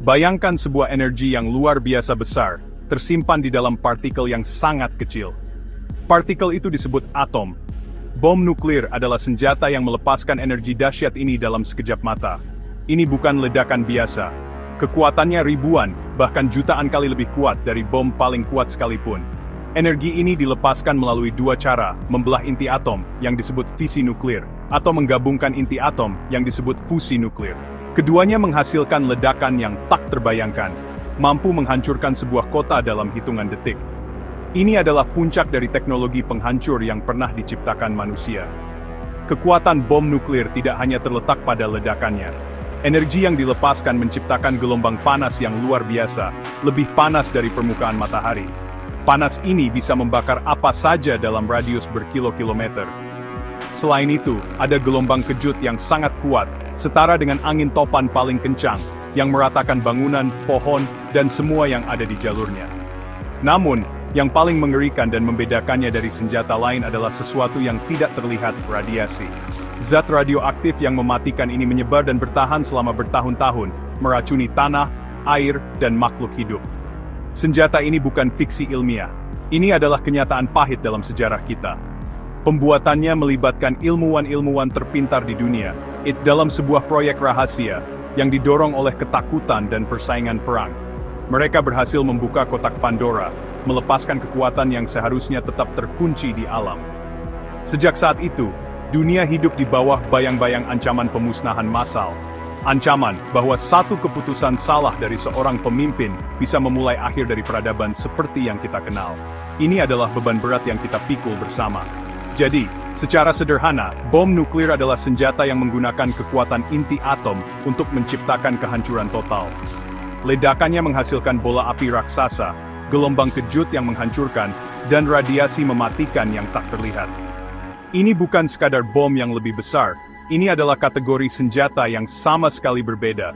Bayangkan sebuah energi yang luar biasa besar, tersimpan di dalam partikel yang sangat kecil. Partikel itu disebut atom. Bom nuklir adalah senjata yang melepaskan energi dahsyat ini dalam sekejap mata. Ini bukan ledakan biasa. Kekuatannya ribuan, bahkan jutaan kali lebih kuat dari bom paling kuat sekalipun. Energi ini dilepaskan melalui dua cara, membelah inti atom, yang disebut fisi nuklir, atau menggabungkan inti atom, yang disebut fusi nuklir. Keduanya menghasilkan ledakan yang tak terbayangkan, mampu menghancurkan sebuah kota dalam hitungan detik. Ini adalah puncak dari teknologi penghancur yang pernah diciptakan manusia. Kekuatan bom nuklir tidak hanya terletak pada ledakannya. Energi yang dilepaskan menciptakan gelombang panas yang luar biasa, lebih panas dari permukaan matahari. Panas ini bisa membakar apa saja dalam radius berkilo-kilometer. Selain itu, ada gelombang kejut yang sangat kuat, setara dengan angin topan paling kencang, yang meratakan bangunan, pohon, dan semua yang ada di jalurnya. Namun, yang paling mengerikan dan membedakannya dari senjata lain adalah sesuatu yang tidak terlihat, radiasi. Zat radioaktif yang mematikan ini menyebar dan bertahan selama bertahun-tahun, meracuni tanah, air, dan makhluk hidup. Senjata ini bukan fiksi ilmiah. Ini adalah kenyataan pahit dalam sejarah kita. Pembuatannya melibatkan ilmuwan-ilmuwan terpintar di dunia, dalam sebuah proyek rahasia, yang didorong oleh ketakutan dan persaingan perang. Mereka berhasil membuka kotak Pandora, melepaskan kekuatan yang seharusnya tetap terkunci di alam. Sejak saat itu, dunia hidup di bawah bayang-bayang ancaman pemusnahan massal. Ancaman bahwa satu keputusan salah dari seorang pemimpin bisa memulai akhir dari peradaban seperti yang kita kenal. Ini adalah beban berat yang kita pikul bersama. Jadi, secara sederhana, bom nuklir adalah senjata yang menggunakan kekuatan inti atom untuk menciptakan kehancuran total. Ledakannya menghasilkan bola api raksasa, gelombang kejut yang menghancurkan, dan radiasi mematikan yang tak terlihat. Ini bukan sekadar bom yang lebih besar, ini adalah kategori senjata yang sama sekali berbeda.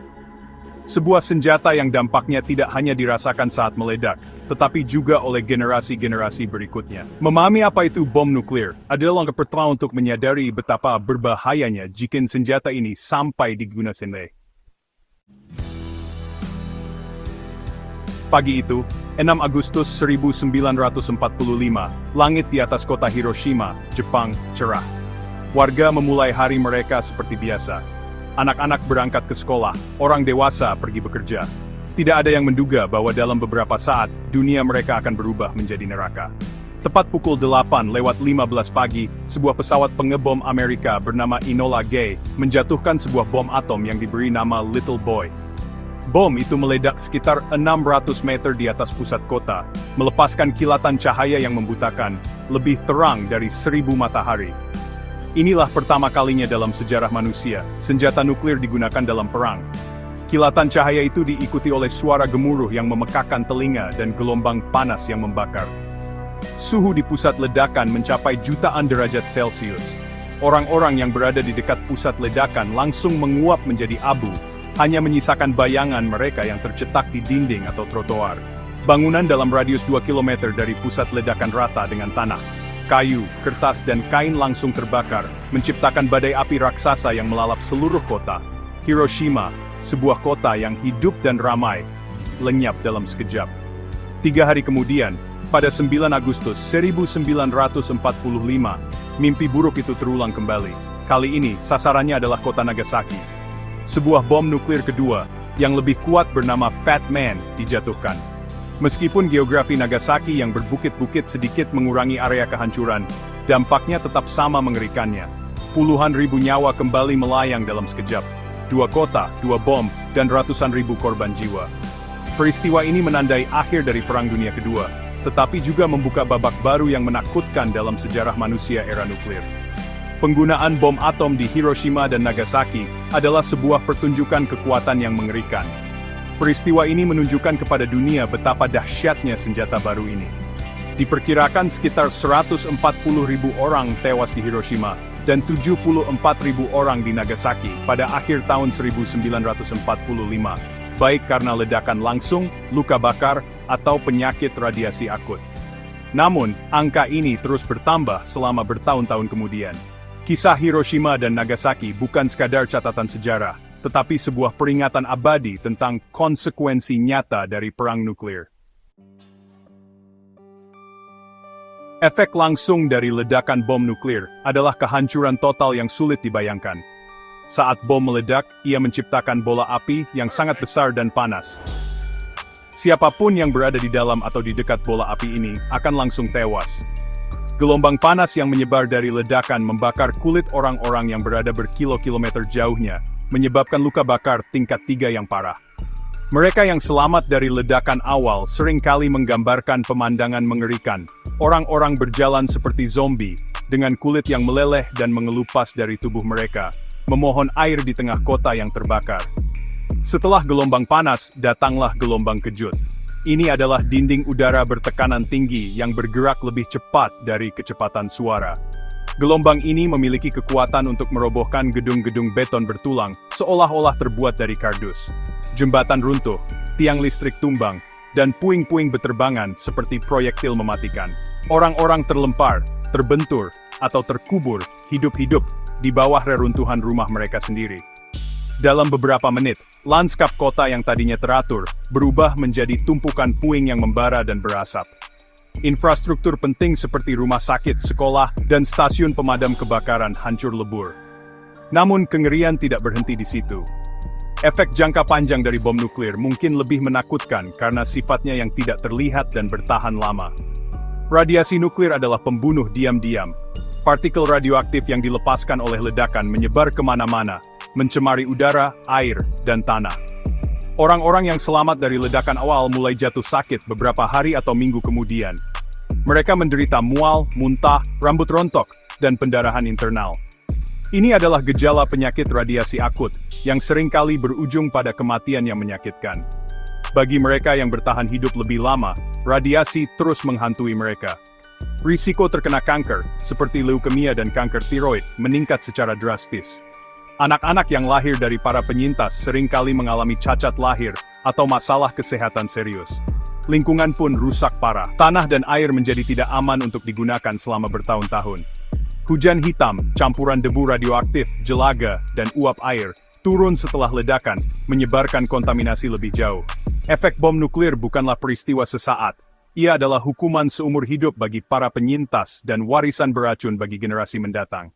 Sebuah senjata yang dampaknya tidak hanya dirasakan saat meledak, tetapi juga oleh generasi-generasi berikutnya. Memahami apa itu bom nuklir adalah langkah pertama untuk menyadari betapa berbahayanya jika senjata ini sampai digunakan. Pagi itu, 6 Agustus 1945, langit di atas kota Hiroshima, Jepang, cerah. Warga memulai hari mereka seperti biasa. Anak-anak berangkat ke sekolah, orang dewasa pergi bekerja. Tidak ada yang menduga bahwa dalam beberapa saat, dunia mereka akan berubah menjadi neraka. Tepat pukul 8:15 pagi, sebuah pesawat pengebom Amerika bernama Enola Gay menjatuhkan sebuah bom atom yang diberi nama Little Boy. Bom itu meledak sekitar 600 meter di atas pusat kota, melepaskan kilatan cahaya yang membutakan, lebih terang dari 1000 matahari. Inilah pertama kalinya dalam sejarah manusia, senjata nuklir digunakan dalam perang. Kilatan cahaya itu diikuti oleh suara gemuruh yang memekakan telinga dan gelombang panas yang membakar. Suhu di pusat ledakan mencapai jutaan derajat Celcius. Orang-orang yang berada di dekat pusat ledakan langsung menguap menjadi abu, hanya menyisakan bayangan mereka yang tercetak di dinding atau trotoar. Bangunan dalam radius 2 km dari pusat ledakan rata dengan tanah. Kayu, kertas dan kain langsung terbakar, menciptakan badai api raksasa yang melalap seluruh kota. Hiroshima, sebuah kota yang hidup dan ramai, lenyap dalam sekejap. 3 hari kemudian, pada 9 Agustus 1945, mimpi buruk itu terulang kembali. Kali ini, sasarannya adalah kota Nagasaki. Sebuah bom nuklir kedua, yang lebih kuat bernama Fat Man, dijatuhkan. Meskipun geografi Nagasaki yang berbukit-bukit sedikit mengurangi area kehancuran, dampaknya tetap sama mengerikannya. Puluhan ribu nyawa kembali melayang dalam sekejap. 2 kota, 2 bom, dan ratusan ribu korban jiwa. Peristiwa ini menandai akhir dari Perang Dunia Kedua, tetapi juga membuka babak baru yang menakutkan dalam sejarah manusia era nuklir. Penggunaan bom atom di Hiroshima dan Nagasaki adalah sebuah pertunjukan kekuatan yang mengerikan. Peristiwa ini menunjukkan kepada dunia betapa dahsyatnya senjata baru ini. Diperkirakan sekitar 140.000 orang tewas di Hiroshima, dan 74.000 orang di Nagasaki pada akhir tahun 1945, baik karena ledakan langsung, luka bakar, atau penyakit radiasi akut. Namun, angka ini terus bertambah selama bertahun-tahun kemudian. Kisah Hiroshima dan Nagasaki bukan sekadar catatan sejarah, tetapi sebuah peringatan abadi tentang konsekuensi nyata dari perang nuklir. Efek langsung dari ledakan bom nuklir adalah kehancuran total yang sulit dibayangkan. Saat bom meledak, ia menciptakan bola api yang sangat besar dan panas. Siapapun yang berada di dalam atau di dekat bola api ini akan langsung tewas. Gelombang panas yang menyebar dari ledakan membakar kulit orang-orang yang berada berkilo-kilometer jauhnya, menyebabkan luka bakar tingkat 3 yang parah. Mereka yang selamat dari ledakan awal seringkali menggambarkan pemandangan mengerikan. Orang-orang berjalan seperti zombie, dengan kulit yang meleleh dan mengelupas dari tubuh mereka, memohon air di tengah kota yang terbakar. Setelah gelombang panas, datanglah gelombang kejut. Ini adalah dinding udara bertekanan tinggi yang bergerak lebih cepat dari kecepatan suara. Gelombang ini memiliki kekuatan untuk merobohkan gedung-gedung beton bertulang, seolah-olah terbuat dari kardus. Jembatan runtuh, tiang listrik tumbang, dan puing-puing beterbangan seperti proyektil mematikan. Orang-orang terlempar, terbentur, atau terkubur hidup-hidup di bawah reruntuhan rumah mereka sendiri. Dalam beberapa menit, lanskap kota yang tadinya teratur berubah menjadi tumpukan puing yang membara dan berasap. Infrastruktur penting seperti rumah sakit, sekolah, dan stasiun pemadam kebakaran hancur lebur. Namun kengerian tidak berhenti di situ. Efek jangka panjang dari bom nuklir mungkin lebih menakutkan karena sifatnya yang tidak terlihat dan bertahan lama. Radiasi nuklir adalah pembunuh diam-diam. Partikel radioaktif yang dilepaskan oleh ledakan menyebar kemana-mana, mencemari udara, air, dan tanah. Orang-orang yang selamat dari ledakan awal mulai jatuh sakit beberapa hari atau minggu kemudian. Mereka menderita mual, muntah, rambut rontok, dan pendarahan internal. Ini adalah gejala penyakit radiasi akut, yang seringkali berujung pada kematian yang menyakitkan. Bagi mereka yang bertahan hidup lebih lama, radiasi terus menghantui mereka. Risiko terkena kanker, seperti leukemia dan kanker tiroid, meningkat secara drastis. Anak-anak yang lahir dari para penyintas seringkali mengalami cacat lahir atau masalah kesehatan serius. Lingkungan pun rusak parah. Tanah dan air menjadi tidak aman untuk digunakan selama bertahun-tahun. Hujan hitam, campuran debu radioaktif, jelaga, dan uap air turun setelah ledakan, menyebarkan kontaminasi lebih jauh. Efek bom nuklir bukanlah peristiwa sesaat. Ia adalah hukuman seumur hidup bagi para penyintas dan warisan beracun bagi generasi mendatang.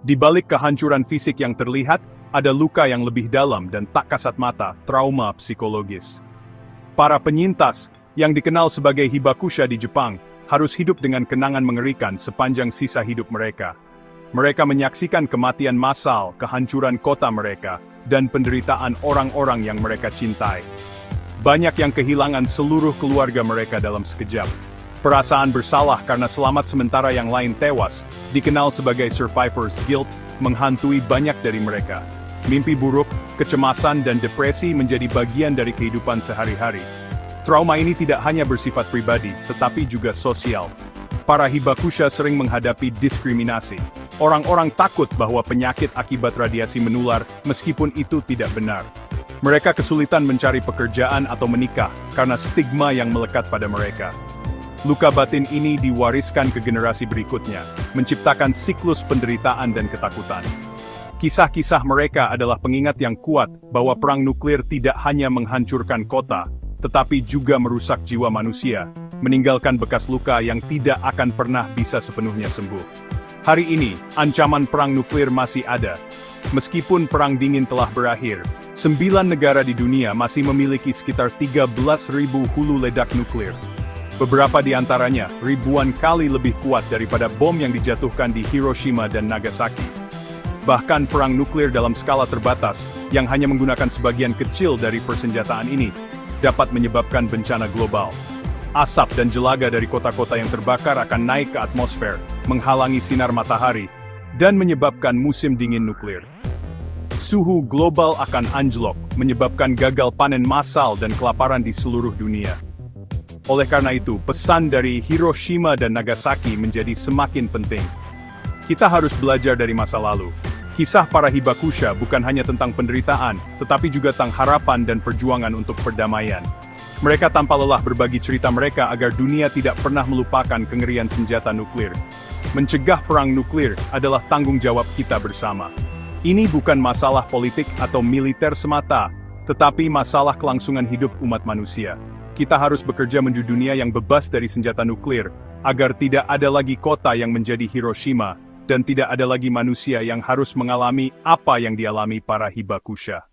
Di balik kehancuran fisik yang terlihat, ada luka yang lebih dalam dan tak kasat mata, trauma psikologis. Para penyintas, yang dikenal sebagai hibakusha di Jepang, harus hidup dengan kenangan mengerikan sepanjang sisa hidup mereka. Mereka menyaksikan kematian massal, kehancuran kota mereka, dan penderitaan orang-orang yang mereka cintai. Banyak yang kehilangan seluruh keluarga mereka dalam sekejap. Perasaan bersalah karena selamat sementara yang lain tewas, dikenal sebagai survivor's guilt, menghantui banyak dari mereka. Mimpi buruk, kecemasan, dan depresi menjadi bagian dari kehidupan sehari-hari. Trauma ini tidak hanya bersifat pribadi, tetapi juga sosial. Para hibakusha sering menghadapi diskriminasi. Orang-orang takut bahwa penyakit akibat radiasi menular, meskipun itu tidak benar. Mereka kesulitan mencari pekerjaan atau menikah, karena stigma yang melekat pada mereka. Luka batin ini diwariskan ke generasi berikutnya, menciptakan siklus penderitaan dan ketakutan. Kisah-kisah mereka adalah pengingat yang kuat bahwa perang nuklir tidak hanya menghancurkan kota, tetapi juga merusak jiwa manusia, meninggalkan bekas luka yang tidak akan pernah bisa sepenuhnya sembuh. Hari ini, ancaman perang nuklir masih ada. Meskipun perang dingin telah berakhir, 9 negara di dunia masih memiliki sekitar 13.000 hulu ledak nuklir. Beberapa di antaranya ribuan kali lebih kuat daripada bom yang dijatuhkan di Hiroshima dan Nagasaki. Bahkan perang nuklir dalam skala terbatas, yang hanya menggunakan sebagian kecil dari persenjataan ini, dapat menyebabkan bencana global. Asap dan jelaga dari kota-kota yang terbakar akan naik ke atmosfer, menghalangi sinar matahari, dan menyebabkan musim dingin nuklir. Suhu global akan anjlok, menyebabkan gagal panen massal dan kelaparan di seluruh dunia. Oleh karena itu, pesan dari Hiroshima dan Nagasaki menjadi semakin penting. Kita harus belajar dari masa lalu. Kisah para hibakusha bukan hanya tentang penderitaan, tetapi juga tentang harapan dan perjuangan untuk perdamaian. Mereka tanpa lelah berbagi cerita mereka agar dunia tidak pernah melupakan kengerian senjata nuklir. Mencegah perang nuklir adalah tanggung jawab kita bersama. Ini bukan masalah politik atau militer semata, tetapi masalah kelangsungan hidup umat manusia. Kita harus bekerja menuju dunia yang bebas dari senjata nuklir, agar tidak ada lagi kota yang menjadi Hiroshima, dan tidak ada lagi manusia yang harus mengalami apa yang dialami para Hibakusha.